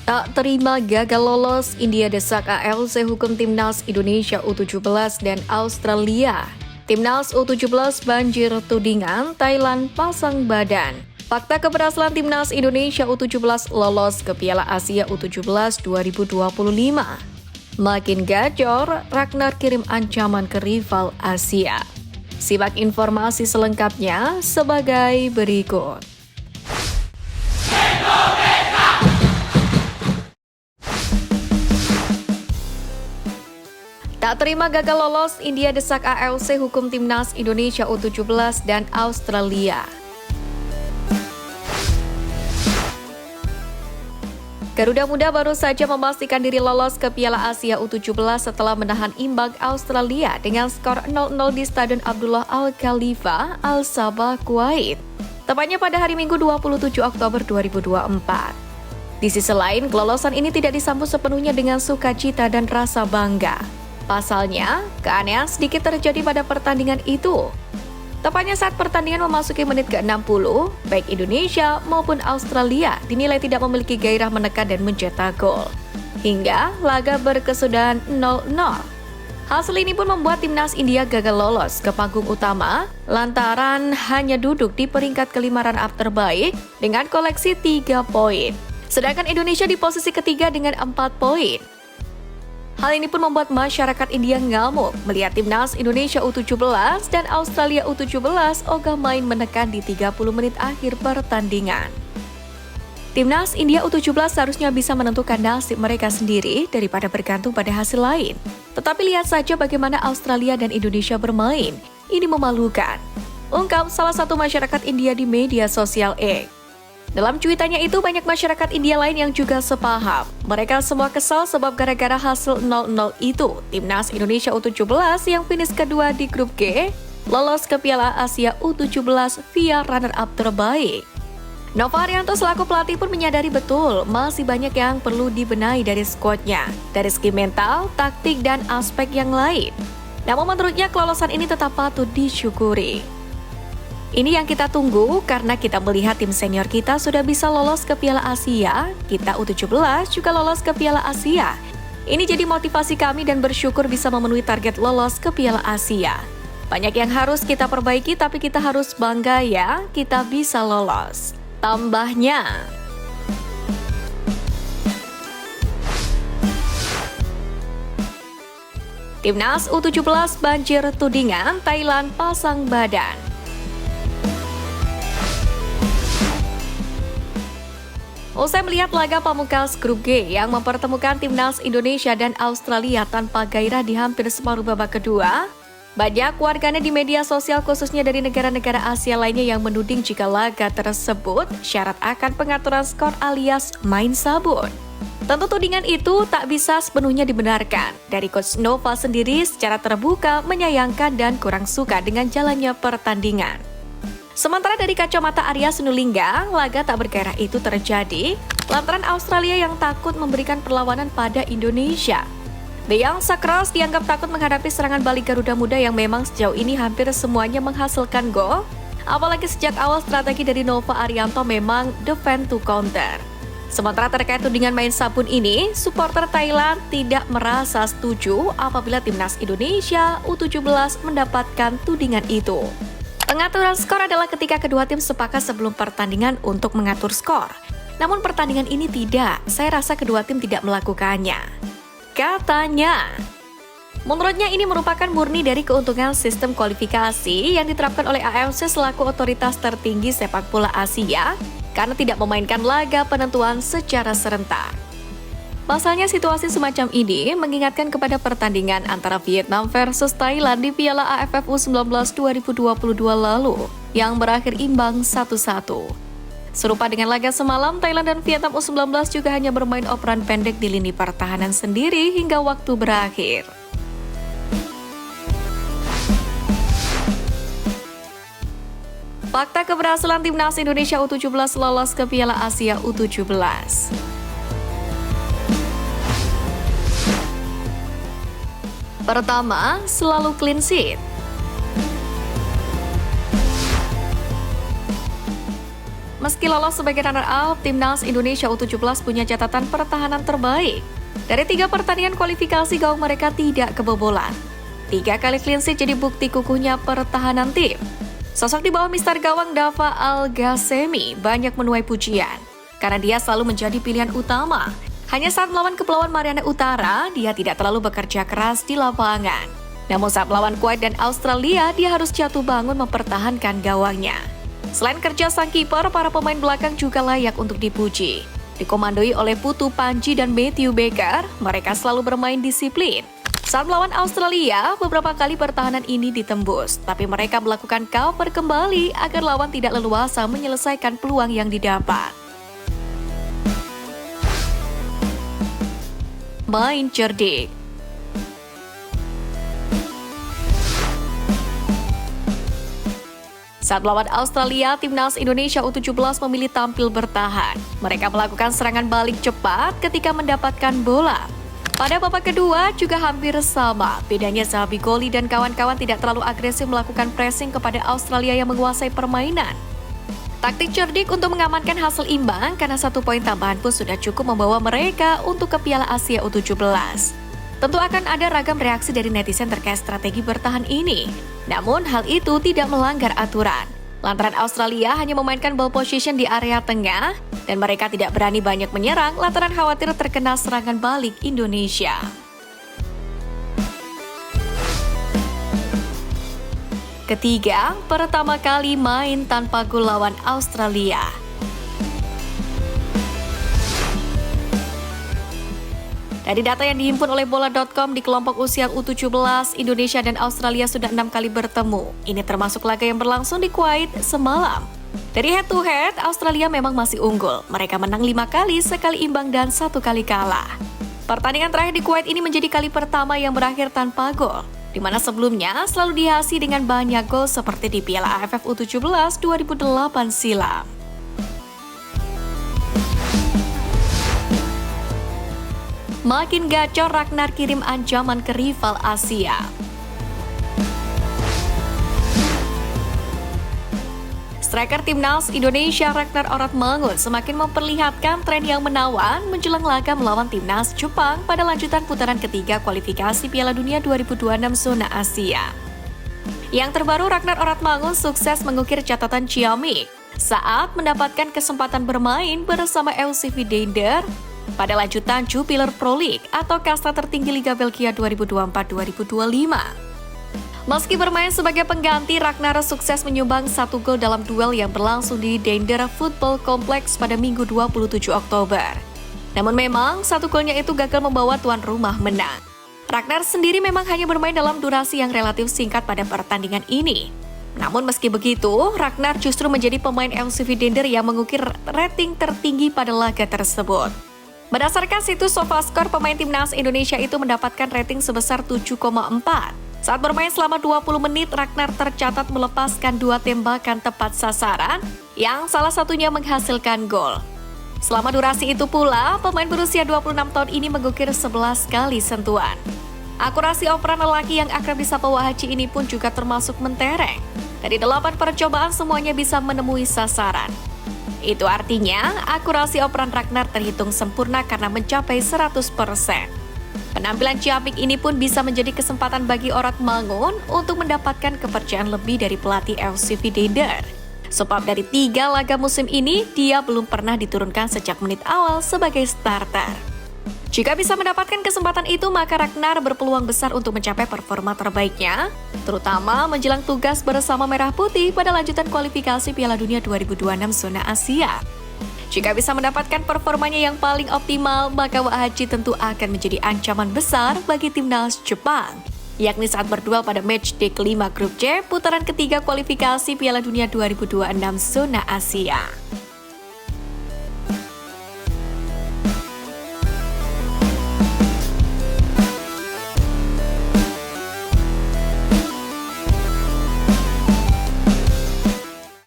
Tak terima gagal lolos, India desak ALC hukum Timnas Indonesia U17 dan Australia. Timnas U17 banjir tudingan, Thailand pasang badan. Fakta keberhasilan Timnas Indonesia U17 lolos ke Piala Asia U17 2025. Makin gacor, Ragnar kirim ancaman ke rival Asia. Simak informasi selengkapnya sebagai berikut. Tak terima gagal lolos, India desak ALC hukum Timnas Indonesia U17 dan Australia. Garuda Muda baru saja memastikan diri lolos ke Piala Asia U17 setelah menahan imbang Australia dengan skor 0-0 di Stadion Abdullah Al Khalifa, Al Sabah, Kuwait. Tepatnya pada hari Minggu 27 Oktober 2024. Di sisi lain, kelolosan ini tidak disambut sepenuhnya dengan sukacita dan rasa bangga. Pasalnya, keanehan sedikit terjadi pada pertandingan itu. Tepatnya saat pertandingan memasuki menit ke-60, baik Indonesia maupun Australia dinilai tidak memiliki gairah menekan dan mencetak gol. Hingga laga berkesudahan 0-0. Hasil ini pun membuat Timnas India gagal lolos ke panggung utama lantaran hanya duduk di peringkat kelima run-up terbaik dengan koleksi 3 poin. Sedangkan Indonesia di posisi ketiga dengan 4 poin. Hal ini pun membuat masyarakat India ngamuk melihat Timnas Indonesia U17 dan Australia U17 ogah main menekan di 30 menit akhir pertandingan. Timnas India U17 seharusnya bisa menentukan nasib mereka sendiri daripada bergantung pada hasil lain. Tetapi lihat saja bagaimana Australia dan Indonesia bermain. Ini memalukan. Ungkap salah satu masyarakat India di media sosial X. Dalam cuitannya itu banyak masyarakat India lain yang juga sepaham. Mereka semua kesal sebab gara-gara hasil 0-0 itu, Timnas Indonesia U17 yang finish kedua di grup G, lolos ke Piala Asia U17 via runner-up terbaik. Nova Arianto selaku pelatih pun menyadari betul masih banyak yang perlu dibenahi dari skuadnya, dari segi mental, taktik, dan aspek yang lain. Namun menurutnya kelolosan ini tetap patut disyukuri. Ini yang kita tunggu karena kita melihat tim senior kita sudah bisa lolos ke Piala Asia, kita U17 juga lolos ke Piala Asia. Ini jadi motivasi kami dan bersyukur bisa memenuhi target lolos ke Piala Asia. Banyak yang harus kita perbaiki tapi kita harus bangga ya, kita bisa lolos. Tambahnya. Timnas U17 banjir tudingan, Thailand pasang badan. Usai melihat laga pamungkas grup G yang mempertemukan Timnas Indonesia dan Australia tanpa gairah di hampir separuh babak kedua, banyak warganet di media sosial khususnya dari negara-negara Asia lainnya yang menuding jika laga tersebut syarat akan pengaturan skor alias main sabun. Tentu tudingan itu tak bisa sepenuhnya dibenarkan. Dari Coach Nova sendiri secara terbuka menyayangkan dan kurang suka dengan jalannya pertandingan. Sementara dari kacamata Arya Sinulinga, laga tak bergairah itu terjadi lantaran Australia yang takut memberikan perlawanan pada Indonesia. The Young Sacros dianggap takut menghadapi serangan balik Garuda Muda yang memang sejauh ini hampir semuanya menghasilkan gol. Apalagi sejak awal strategi dari Nova Arianto memang defend to counter. Sementara terkait tudingan main sabun ini, supporter Thailand tidak merasa setuju apabila Timnas Indonesia U17 mendapatkan tudingan itu. Pengaturan skor adalah ketika kedua tim sepakat sebelum pertandingan untuk mengatur skor. Namun pertandingan ini tidak, saya rasa kedua tim tidak melakukannya. Katanya. Menurutnya ini merupakan murni dari keuntungan sistem kualifikasi yang diterapkan oleh AFC selaku otoritas tertinggi sepak bola Asia karena tidak memainkan laga penentuan secara serentak. Pasalnya situasi semacam ini mengingatkan kepada pertandingan antara Vietnam versus Thailand di Piala AFF U19 2022 lalu yang berakhir imbang 1-1. Serupa dengan laga semalam, Thailand dan Vietnam U19 juga hanya bermain operan pendek di lini pertahanan sendiri hingga waktu berakhir. Fakta keberhasilan Timnas Indonesia U17 lolos ke Piala Asia U17. Pertama, selalu clean sheet. Meski lolos sebagai runner-up, timnas Indonesia U17 punya catatan pertahanan terbaik. Dari 3 pertandingan kualifikasi, gawang mereka tidak kebobolan. 3 kali clean sheet jadi bukti kukuhnya pertahanan tim. Sosok di bawah mister gawang Dava Al-Ghasemi banyak menuai pujian, karena dia selalu menjadi pilihan utama. Hanya saat melawan kepulauan Mariana Utara, dia tidak terlalu bekerja keras di lapangan. Namun saat melawan Kuwait dan Australia, dia harus jatuh bangun mempertahankan gawangnya. Selain kerja sang kiper, para pemain belakang juga layak untuk dipuji. Dikomandoi oleh Putu Panji dan Matthew Baker, mereka selalu bermain disiplin. Saat melawan Australia, beberapa kali pertahanan ini ditembus, tapi mereka melakukan cover kembali agar lawan tidak leluasa menyelesaikan peluang yang didapat. Main cerdik. Saat melawan Australia, timnas Indonesia U17 memilih tampil bertahan. Mereka melakukan serangan balik cepat ketika mendapatkan bola. Pada babak kedua juga hampir sama, bedanya Zahabi Goli dan kawan-kawan tidak terlalu agresif melakukan pressing kepada Australia yang menguasai permainan. Taktik cerdik untuk mengamankan hasil imbang karena 1 poin tambahan pun sudah cukup membawa mereka untuk ke Piala Asia U17. Tentu akan ada ragam reaksi dari netizen terkait strategi bertahan ini. Namun hal itu tidak melanggar aturan. Lantaran Australia hanya memainkan ball position di area tengah dan mereka tidak berani banyak menyerang lantaran khawatir terkena serangan balik Indonesia. Ketiga, pertama kali main tanpa gol lawan Australia. Dari data yang dihimpun oleh bola.com, di kelompok usia U17, Indonesia dan Australia sudah 6 kali bertemu. Ini termasuk laga yang berlangsung di Kuwait semalam. Dari head to head, Australia memang masih unggul. Mereka menang 5 kali, sekali imbang dan 1 kali kalah. Pertandingan terakhir di Kuwait ini menjadi kali pertama yang berakhir tanpa gol, di mana sebelumnya selalu dihiasi dengan banyak gol seperti di Piala AFF U17 2008 silam. Makin gacor, Ragnar kirim ancaman ke rival Asia. Striker timnas Indonesia Ragnar Oratmangun semakin memperlihatkan tren yang menawan menjelang laga melawan timnas Jepang pada lanjutan putaran ketiga kualifikasi Piala Dunia 2026 zona Asia. Yang terbaru, Ragnar Oratmangun sukses mengukir catatan ciamik saat mendapatkan kesempatan bermain bersama LCV Dander pada lanjutan Jupiler Pro League atau kasta tertinggi Liga Belgia 2024-2025. Meski bermain sebagai pengganti, Ragnar sukses menyumbang 1 gol dalam duel yang berlangsung di Dander Football Complex pada Minggu 27 Oktober. Namun memang 1 golnya itu gagal membawa tuan rumah menang. Ragnar sendiri memang hanya bermain dalam durasi yang relatif singkat pada pertandingan ini. Namun meski begitu, Ragnar justru menjadi pemain LCV Dander yang mengukir rating tertinggi pada laga tersebut. Berdasarkan situs SofaScore, pemain timnas Indonesia itu mendapatkan rating sebesar 7,4. Saat bermain selama 20 menit, Ragnar tercatat melepaskan 2 tembakan tepat sasaran, yang salah satunya menghasilkan gol. Selama durasi itu pula, pemain berusia 26 tahun ini mengukir 11 kali sentuhan. Akurasi operan lelaki yang akrab disapa Wahaci ini pun juga termasuk mentereng. Dari 8 percobaan semuanya bisa menemui sasaran. Itu artinya, akurasi operan Ragnar terhitung sempurna karena mencapai 100%. Penampilan ciamik ini pun bisa menjadi kesempatan bagi Oratmangun untuk mendapatkan kepercayaan lebih dari pelatih LCV Dander. Sebab dari 3 laga musim ini, dia belum pernah diturunkan sejak menit awal sebagai starter. Jika bisa mendapatkan kesempatan itu, maka Ragnar berpeluang besar untuk mencapai performa terbaiknya, terutama menjelang tugas bersama Merah Putih pada lanjutan kualifikasi Piala Dunia 2026 zona Asia. Jika bisa mendapatkan performanya yang paling optimal, maka Wahaci tentu akan menjadi ancaman besar bagi timnas Jepang, yakni saat berduel pada matchday kelima grup C putaran ketiga kualifikasi Piala Dunia 2026 zona Asia.